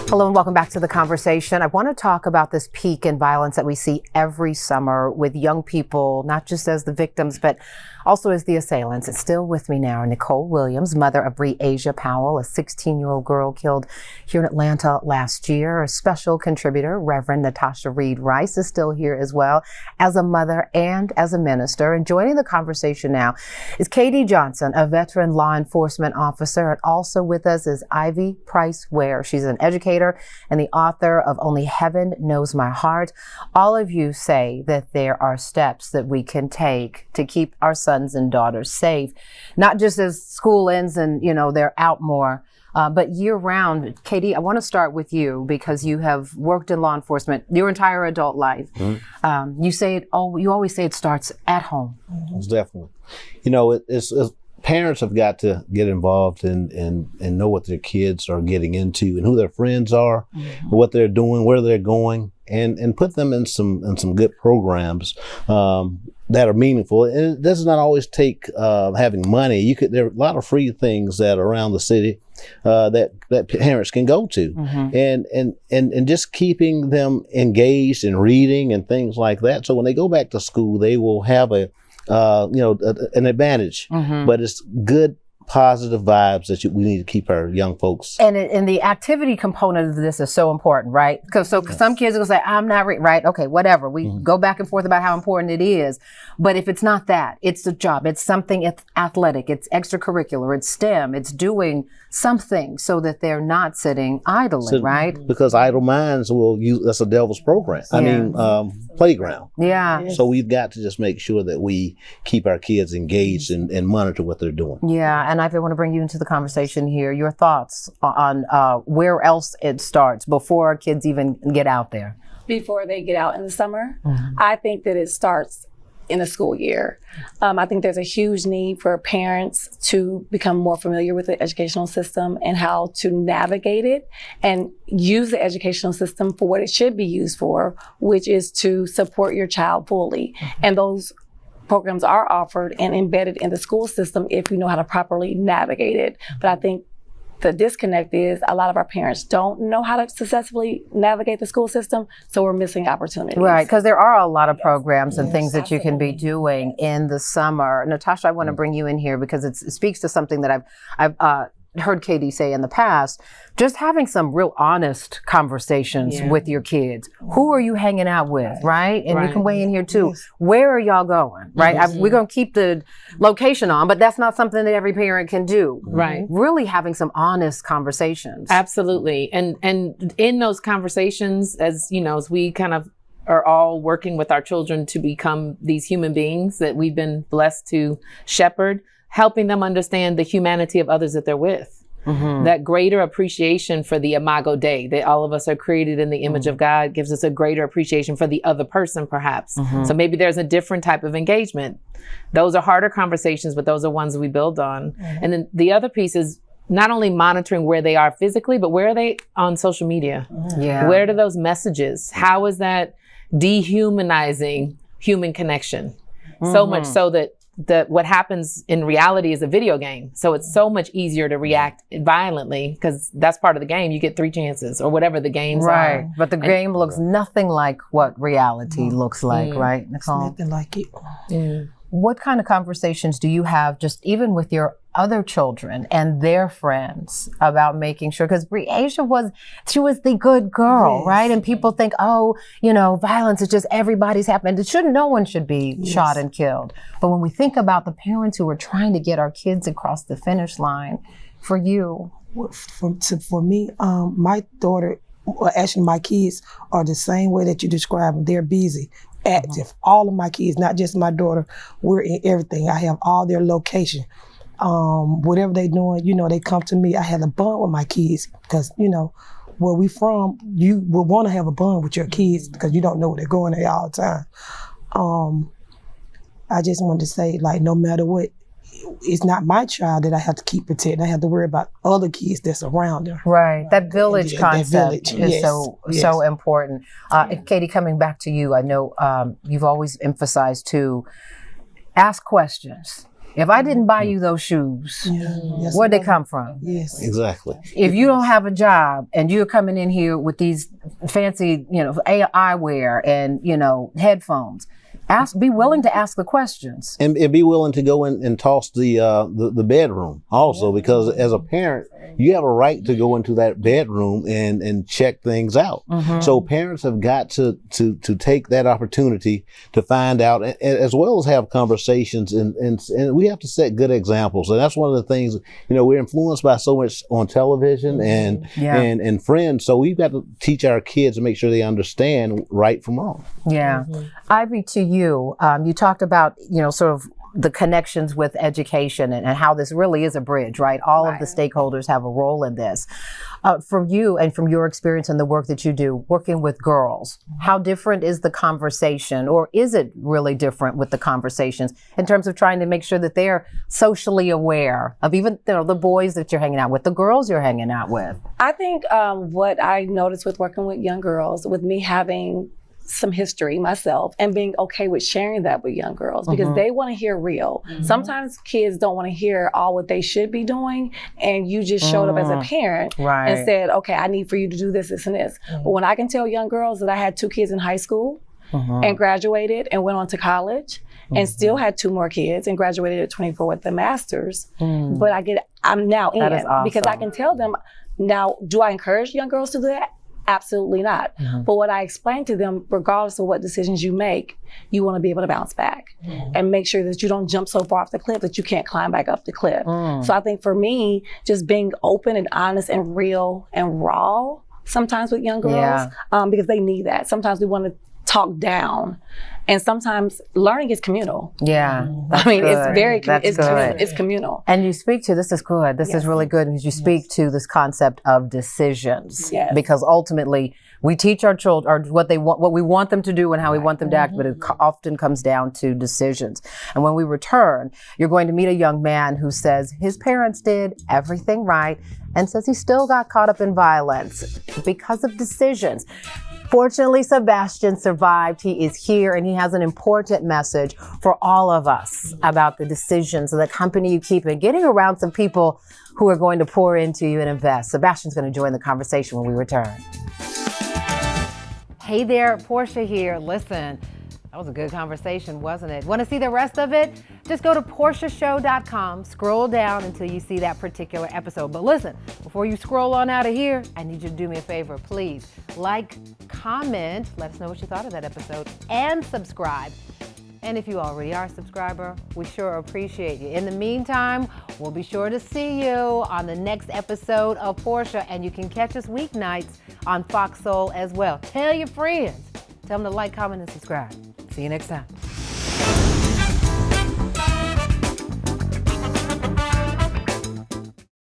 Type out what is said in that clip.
Hello and welcome back to the conversation. I want to talk about this peak in violence that we see every summer with young people, not just as the victims, but also as the assailants. It's still with me now. Necole Williams, mother of Bre'Asia Powell, a 16-year-old girl killed here in Atlanta last year. A special contributor, Reverend Natasha Reed Rice, is still here as well as a mother and as a minister. And joining the conversation now is Katie Johnson, a veteran law enforcement officer. And also with us is Ivy Price Ware. She's an educator and the author of Only Heaven Knows My Heart. All of you say that there are steps that we can take to keep our sons and daughters safe, not just as school ends and, they're out more, but year round. Katie, I want to start with you because you have worked in law enforcement your entire adult life. Mm-hmm. You always say it starts at home. It's definitely, it's parents have got to get involved and know what their kids are getting into and who their friends are, mm-hmm. what they're doing, where they're going, and put them in some good programs that are meaningful. And it does not always take having money. There are a lot of free things that are around the city that parents can go to, mm-hmm. and just keeping them engaged in reading and things like that. So when they go back to school, they will have an advantage, mm-hmm. but it's good, positive vibes that we need to keep our young folks. And the activity component of this is so important, right? Because yes. Some kids will say, I'm not right. Okay, whatever. We mm-hmm. go back and forth about how important it is. But if it's not that, it's a job. It's something, it's athletic, it's extracurricular, it's STEM, it's doing something so that they're not sitting idly, right? Because idle minds will use, that's a devil's program. Yeah. Playground. Yeah. So we've got to just make sure that we keep our kids engaged and monitor what they're doing. Yeah. And I want to bring you into the conversation here. Your thoughts on where else it starts before kids even get out there. Before they get out in the summer, mm-hmm. I think that it starts in the school year. I think there's a huge need for parents to become more familiar with the educational system and how to navigate it and use the educational system for what it should be used for, which is to support your child fully. Mm-hmm. And those programs are offered and embedded in the school system if you know how to properly navigate it. But I think the disconnect is a lot of our parents don't know how to successfully navigate the school system, so we're missing opportunities. Right, because there are a lot of programs and things that you can be doing in the summer. Natasha, I want to bring you in here because it speaks to something that I've heard Katie say in the past, just having some real honest conversations with your kids. Who are you hanging out with, right? And you can weigh in here too. Yes. Where are y'all going, right? Mm-hmm. We're going to keep the location on, but that's not something that every parent can do. Right. Really having some honest conversations. Absolutely. And in those conversations, as we kind of are all working with our children to become these human beings that we've been blessed to shepherd, helping them understand the humanity of others that they're with. Mm-hmm. That greater appreciation for the imago Dei, that all of us are created in the image of God, gives us a greater appreciation for the other person, perhaps. Mm-hmm. So maybe there's a different type of engagement. Those are harder conversations, but those are ones we build on. Mm-hmm. And then the other piece is not only monitoring where they are physically, but where are they on social media? Yeah. Where are those messages? How is that dehumanizing human connection? Mm-hmm. So much so that what happens in reality is a video game. So it's so much easier to react violently because that's part of the game. You get 3 chances or whatever the games are. Right. But the game looks nothing like what reality looks like, right, Necole? It's nothing like it. Mm. What kind of conversations do you have just even with your other children and their friends about making sure, because Bre'Asia was the good girl, right? And people think, violence is just everybody's happened. No one should be shot and killed. But when we think about the parents who are trying to get our kids across the finish line, for you? For me, my daughter, actually my kids are the same way that you describe them. They're busy, active. Mm-hmm. All of my kids, not just my daughter, we're in everything. I have all their location. Whatever they're doing, they come to me. I have a bond with my kids because, where we from, you will want to have a bond with your kids because you don't know where they're going at all the time. I just wanted to say, no matter what, it's not my child that I have to keep protecting. I have to worry about other kids that's around her. Right. That village concept is so important. Katie, coming back to you, I know you've always emphasized to ask questions. If I didn't buy you those shoes, Yes, where'd they mother. come from? Yes. Exactly. If you don't have a job and you're coming in here with these fancy, eyewear and, headphones, be willing to ask the questions. And be willing to go in and toss the bedroom also, because as a parent, you have a right to go into that bedroom and check things out. So parents have got to take that opportunity to find out, as well as have conversations, and we have to set good examples. And that's one of the things, we're influenced by so much on television and friends. So we've got to teach our kids to make sure they understand right from wrong. Yeah. Ivy, to you, you talked about, sort of the connections with education and how this really is a bridge, right? All of the stakeholders have a role in this. From you and from your experience and the work that you do, working with girls, how different is the conversation, or is it really different with the conversations in terms of trying to make sure that they're socially aware of even the boys that you're hanging out with, the girls you're hanging out with? I think what I noticed with working with young girls, with me having some history myself and being okay with sharing that with young girls, because they want to hear real. Sometimes kids don't want to hear all what they should be doing, and you just showed up as a parent and said, okay, I need for you to do this, this, and this. But when I can tell young girls that I had 2 kids in high school and graduated and went on to college and still had 2 more kids and graduated at 24 with a master's, but I'm now in because I can tell them. Now, do I encourage young girls to do that? Absolutely not. But what I explain to them, regardless of what decisions you make, you want to be able to bounce back and make sure that you don't jump so far off the cliff that you can't climb back up the cliff. So I think for me, just being open and honest and real and raw sometimes with young girls, because they need that. Sometimes we want to talk down, and sometimes learning is communal. It's very it's good. It's communal. And you speak to, this is good, this is really good, because you speak to this concept of decisions. Because ultimately we teach our children what we want them to do and how we want them to act, but it often comes down to decisions. And when we return, you're going to meet a young man who says his parents did everything right and says he still got caught up in violence because of decisions. Fortunately, Sebastian survived. He is here, and he has an important message for all of us about the decisions and the company you keep and getting around some people who are going to pour into you and invest. Sebastian's going to join the conversation when we return. Hey there, Portia here. Listen, that was a good conversation, wasn't it? Want to see the rest of it? Just go to portiashow.com, scroll down until you see that particular episode. But listen, before you scroll on out of here, I need you to do me a favor, please. Like, comment, let us know what you thought of that episode, and subscribe. And if you already are a subscriber, we sure appreciate you. In the meantime, we'll be sure to see you on the next episode of Portia, and you can catch us weeknights on Fox Soul as well. Tell your friends. Tell them to like, comment, and subscribe. See you next time.